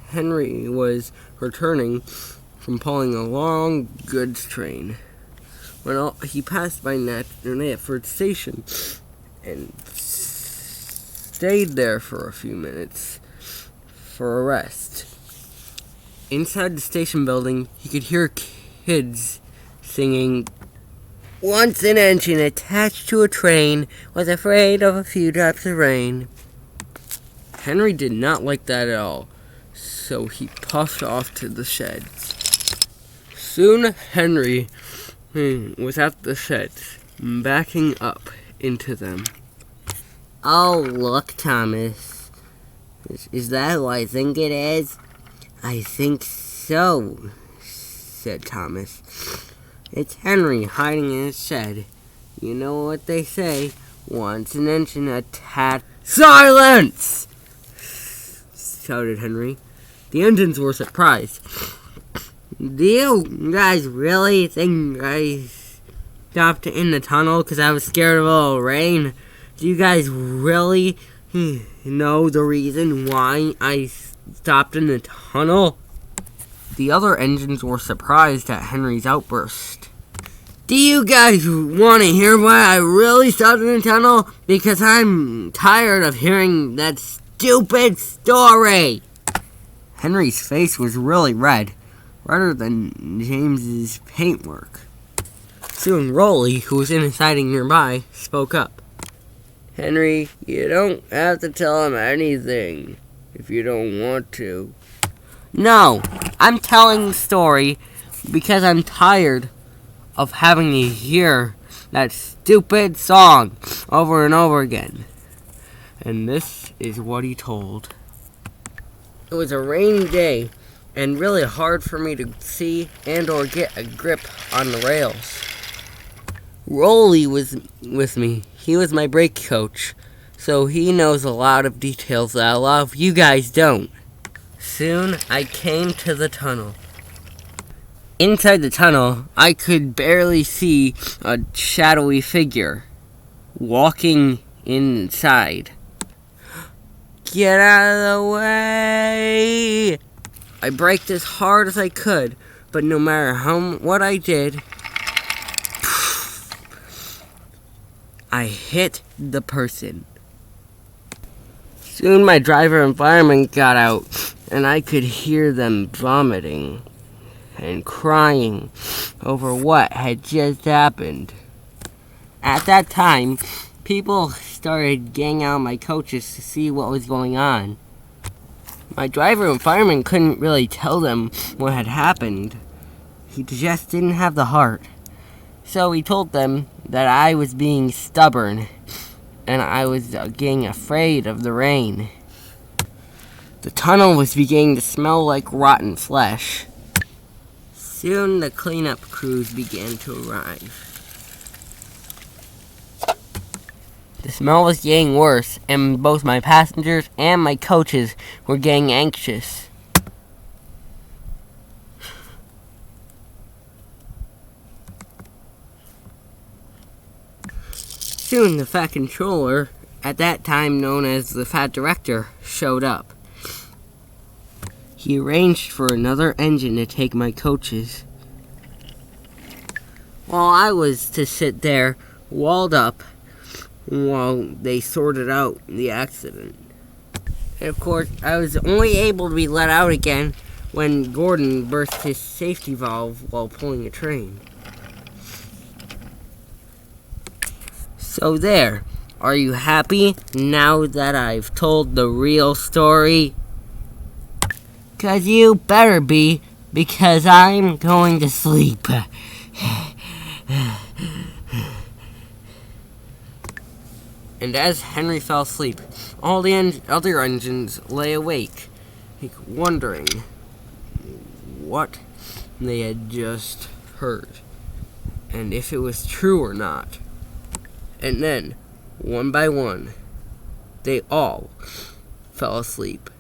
Henry was returning from pulling a long goods train when he passed by Natford Station and stayed there for a few minutes for a rest. Inside the station building, he could hear kids singing, "Once an engine attached to a train was afraid of a few drops of rain." Henry did not like that at all, so he puffed off to the sheds. Soon Henry was at the sheds, backing up into them. "Oh, look, Thomas. Is that who I think it is?" "I think so," said Thomas. "It's Henry hiding in his shed. You know what they say, once an engine attached..." "Silence!" shouted Henry. The engines were surprised. "Do you guys really think I stopped in the tunnel because I was scared of a little rain? Do you guys really know the reason why I stopped in the tunnel?" The other engines were surprised at Henry's outburst. "Do you guys want to hear why I really stopped in the tunnel? Because I'm tired of hearing that stupid story." Henry's face was really red, redder than James's paintwork. Soon Rolly, who was in his hiding nearby, spoke up. "Henry, you don't have to tell him anything if you don't want to." "No, I'm telling the story because I'm tired of having to hear that stupid song over and over again." And this is what he told. "It was a rainy day and really hard for me to see and or get a grip on the rails. Rolly was with me. He was my brake coach, so he knows a lot of details that a lot of you guys don't. Soon I came to the tunnel. Inside the tunnel, I could barely see a shadowy figure walking inside. Get out of the way! I braked as hard as I could, but no matter what I did, I hit the person. Soon my driver and fireman got out, and I could hear them vomiting and crying over what had just happened. At that time, people started getting out my coaches to see what was going on. My driver and fireman couldn't really tell them what had happened. He just didn't have the heart. So he told them that I was being stubborn and I was getting afraid of the rain. The tunnel was beginning to smell like rotten flesh. Soon the cleanup crews began to arrive. The smell was getting worse, and both my passengers and my coaches were getting anxious. Soon the Fat Controller, at that time known as the Fat Director, showed up. He arranged for another engine to take my coaches, while I was to sit there, walled up, while they sorted out the accident. And of course, I was only able to be let out again when Gordon burst his safety valve while pulling a train. So there, are you happy now that I've told the real story? 'Cause you better be, because I'm going to sleep. And as Henry fell asleep, all the other engines lay awake, wondering what they had just heard, and if it was true or not. And then, one by one, they all fell asleep.